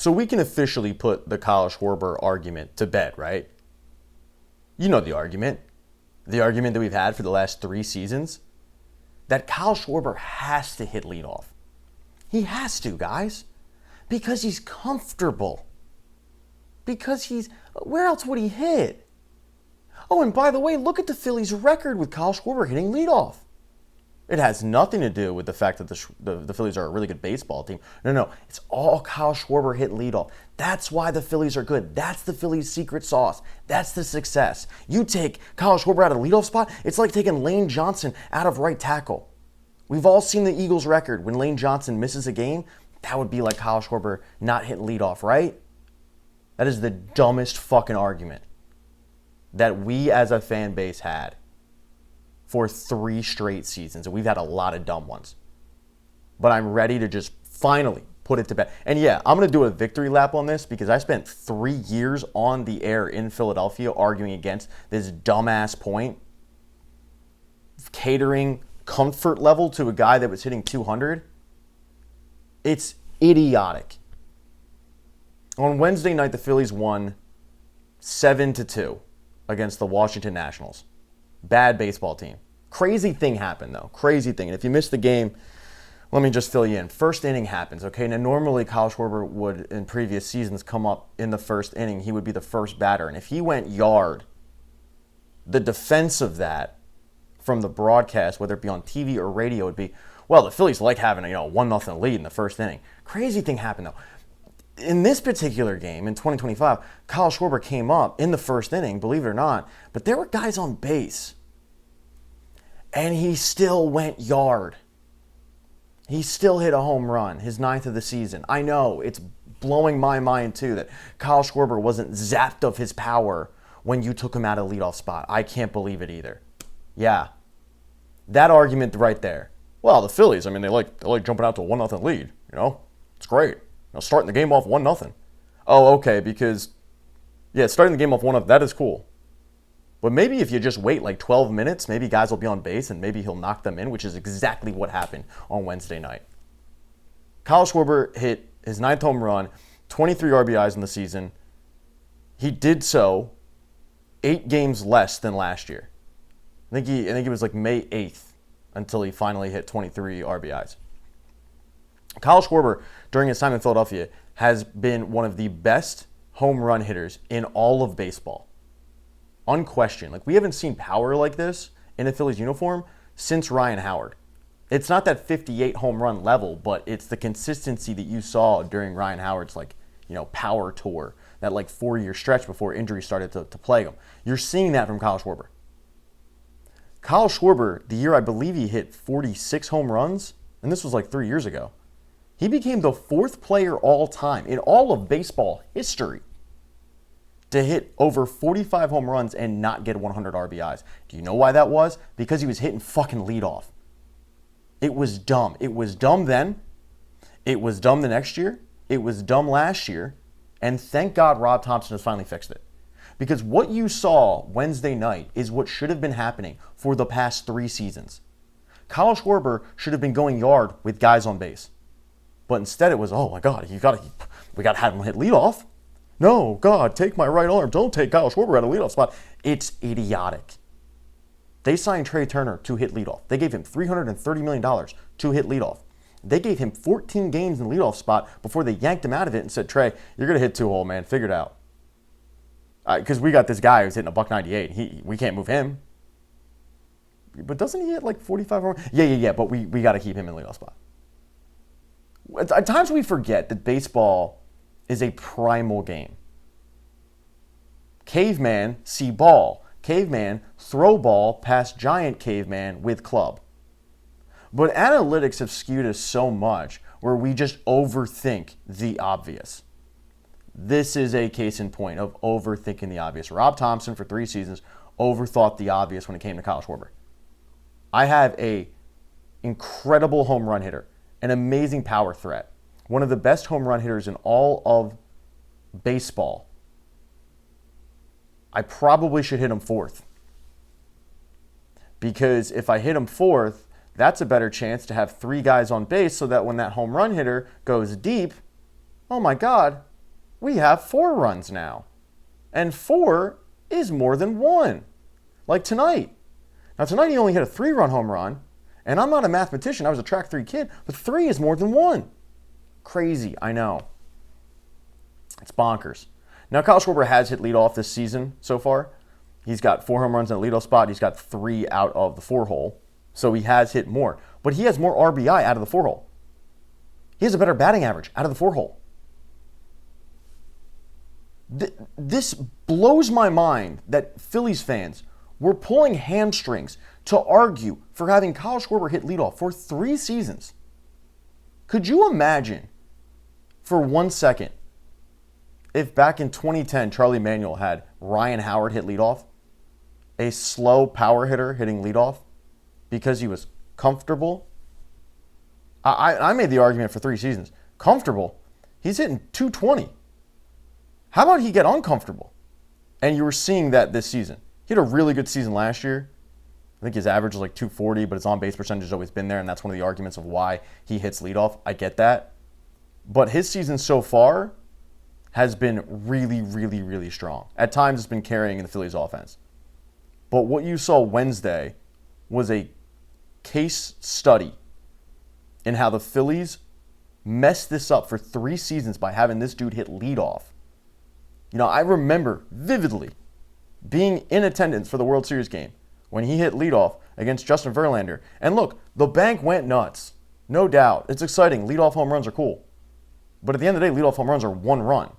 So we can officially put the Kyle Schwarber argument to bed, right? You know the argument. The argument that we've had for the last 3 seasons. That Kyle Schwarber has to hit leadoff. He has to, guys. Because he's comfortable. Because where else would he hit? Oh, and by the way, look at the Phillies' record with Kyle Schwarber hitting leadoff. It has nothing to do with the fact that the Phillies are a really good baseball team. No. It's all Kyle Schwarber hit leadoff. That's why the Phillies are good. That's the Phillies' secret sauce. That's the success. You take Kyle Schwarber out of the leadoff spot, it's like taking Lane Johnson out of right tackle. We've all seen the Eagles' record. When Lane Johnson misses a game, that would be like Kyle Schwarber not hitting leadoff, right? That is the dumbest fucking argument that we as a fan base had for 3 straight seasons, and we've had a lot of dumb ones. But I'm ready to just finally put it to bed. And yeah, I'm going to do a victory lap on this because I spent 3 years on the air in Philadelphia arguing against this dumbass point, catering comfort level to a guy that was hitting 200. It's idiotic. On Wednesday night, the Phillies won 7-2 against the Washington Nationals. Bad baseball team. Crazy thing happened, though. Crazy thing. And if you missed the game, let me just fill you in. First inning happens, okay? Now, normally Kyle Schwarber would, in previous seasons, come up in the first inning. He would be the first batter. And if he went yard, the defense of that from the broadcast, whether it be on TV or radio, would be, well, the Phillies like having a 1-0 lead in the first inning. Crazy thing happened, though. In this particular game, in 2025, Kyle Schwarber came up in the first inning, believe it or not, but there were guys on base. And he still went yard. He still hit a home run, his 9th of the season. I know, it's blowing my mind too that Kyle Schwarber wasn't zapped of his power when you took him out of leadoff spot. I can't believe it either. Yeah. That argument right there. Well, the Phillies, they like jumping out to a 1-0 lead, It's great. Starting the game off 1-0. Oh, okay, because, starting the game off 1-0, that is cool. But maybe if you just wait like 12 minutes, maybe guys will be on base and maybe he'll knock them in, which is exactly what happened on Wednesday night. Kyle Schwarber hit his 9th home run, 23 RBIs in the season. He did so 8 games less than last year. I think it was like May 8th until he finally hit 23 RBIs. Kyle Schwarber, during his time in Philadelphia, has been one of the best home run hitters in all of baseball. Unquestioned. We haven't seen power like this in a Phillies uniform since Ryan Howard. It's not that 58 home run level, but it's the consistency that you saw during Ryan Howard's power tour, that 4-year stretch before injuries started to plague him. You're seeing that from Kyle Schwarber. Kyle Schwarber, the year I believe he hit 46 home runs, and this was 3 years ago, he became the 4th player all time in all of baseball history to hit over 45 home runs and not get 100 RBIs. Do you know why that was? Because he was hitting fucking leadoff. It was dumb. It was dumb then. It was dumb the next year. It was dumb last year. And thank God Rob Thompson has finally fixed it. Because what you saw Wednesday night is what should have been happening for the past 3 seasons. Kyle Schwarber should have been going yard with guys on base. But instead it was, oh my God, we got to have him hit leadoff. No, God, take my right arm. Don't take Kyle Schwarber out of leadoff spot. It's idiotic. They signed Trey Turner to hit leadoff. They gave him $330 million to hit leadoff. They gave him 14 games in the leadoff spot before they yanked him out of it and said, Trey, you're going to hit 2-hole, man. Figure it out. Because we got this guy who's hitting a $198. We can't move him. But doesn't he hit 45 home runs? Yeah, but we got to keep him in the leadoff spot. At times we forget that baseball is a primal game. Caveman, see ball. Caveman, throw ball past giant caveman with club. But analytics have skewed us so much where we just overthink the obvious. This is a case in point of overthinking the obvious. Rob Thompson, for 3 seasons, overthought the obvious when it came to Kyle Schwarber. I have a incredible home run hitter, an amazing power threat, one of the best home run hitters in all of baseball. I probably should hit him 4th. Because if I hit him 4th, that's a better chance to have 3 guys on base so that when that home run hitter goes deep, oh my God, we have 4 runs now. And 4 is more than 1. Like tonight. Now tonight he only hit a 3-run home run. And I'm not a mathematician. I was a track 3 kid. But 3 is more than 1. Crazy, I know. It's bonkers. Now Kyle Schwarber has hit leadoff this season so far. He's got 4 home runs in a leadoff spot. He's got 3 out of the 4-hole. So he has hit more. But he has more RBI out of the 4-hole. He has a better batting average out of the 4-hole. This blows my mind that Phillies fans were pulling hamstrings to argue for having Kyle Schwarber hit leadoff for 3 seasons. Could you imagine for 1 second if back in 2010 Charlie Manuel had Ryan Howard hit leadoff, a slow power hitter hitting leadoff because he was comfortable? I made the argument for 3 seasons. Comfortable? He's hitting 220. How about he get uncomfortable? And you were seeing that this season. He had a really good season last year. I think his average was like 240, but his on-base percentage has always been there, and that's one of the arguments of why he hits leadoff. I get that. But his season so far has been really, really, really strong. At times, it's been carrying in the Phillies offense. But what you saw Wednesday was a case study in how the Phillies messed this up for 3 seasons by having this dude hit leadoff. You know, I remember vividly being in attendance for the World Series game when he hit leadoff against Justin Verlander. And look, the bank went nuts. No doubt. It's exciting. Leadoff home runs are cool. But at the end of the day, leadoff home runs are 1 run.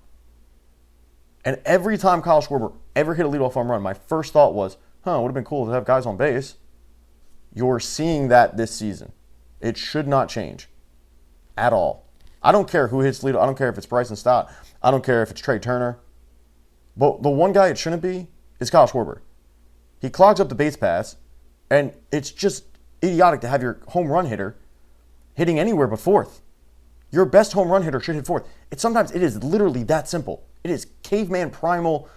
And every time Kyle Schwarber ever hit a leadoff home run, my first thought was, it would have been cool to have guys on base. You're seeing that this season. It should not change at all. I don't care who hits leadoff. I don't care if it's Bryson Stott. I don't care if it's Trey Turner. But the one guy it shouldn't be is Kyle Schwarber. He clogs up the base paths, and it's just idiotic to have your home run hitter hitting anywhere but 4th. Your best home run hitter should hit 4th. Sometimes it is literally that simple. It is caveman primal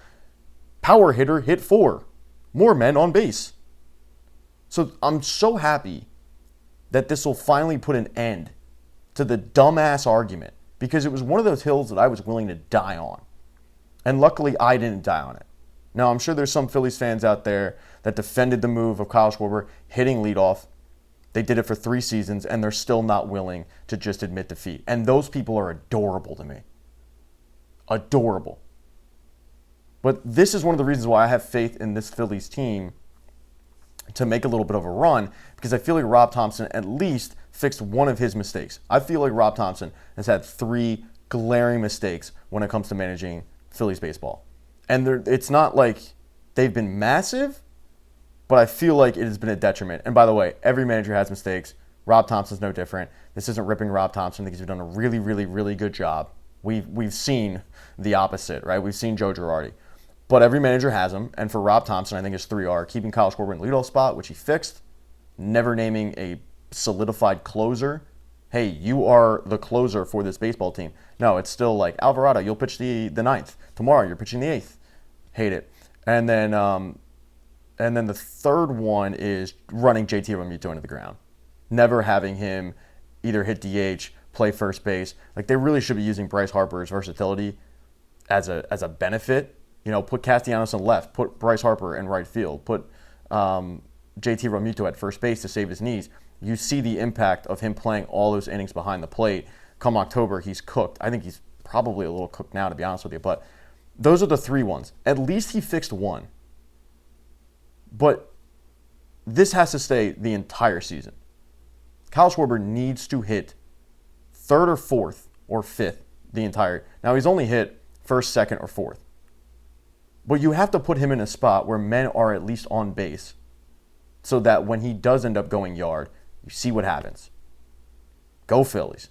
power hitter hit 4. More men on base. So I'm so happy that this will finally put an end to the dumbass argument, because it was one of those hills that I was willing to die on. And luckily, I didn't die on it. Now, I'm sure there's some Phillies fans out there that defended the move of Kyle Schwarber hitting leadoff. They did it for 3 seasons, and they're still not willing to just admit defeat. And those people are adorable to me. Adorable. But this is one of the reasons why I have faith in this Phillies team to make a little bit of a run, because I feel like Rob Thompson at least fixed one of his mistakes. I feel like Rob Thompson has had 3 glaring mistakes when it comes to managing Phillies baseball. And it's not like they've been massive, but I feel like it has been a detriment. And by the way, every manager has mistakes. Rob Thompson's no different. This isn't ripping Rob Thompson. I think he's done a really, really, really good job. We've seen the opposite, right? We've seen Joe Girardi. But every manager has them. And for Rob Thompson, I think his 3 are keeping Kyle Schwarber in the leadoff spot, which he fixed, never naming a solidified closer. Hey, you are the closer for this baseball team. No, it's still like, Alvarado, you'll pitch the 9th. Tomorrow, you're pitching the 8th. Hate it. And then the third one is running JT Realmuto into the ground. Never having him either hit DH, play first base. Like, they really should be using Bryce Harper's versatility as a benefit. You know, put Castellanos in left, put Bryce Harper in right field, put JT Realmuto at first base to save his knees. You see the impact of him playing all those innings behind the plate. Come October, he's cooked. I think he's probably a little cooked now, to be honest with you. But those are the 3 ones. At least he fixed one. But this has to stay the entire season. Kyle Schwarber needs to hit 3rd or 4th or 5th the entire. Now, he's only hit 1st, 2nd, or 4th. But you have to put him in a spot where men are at least on base so that when he does end up going yard, you see what happens. Go Phillies.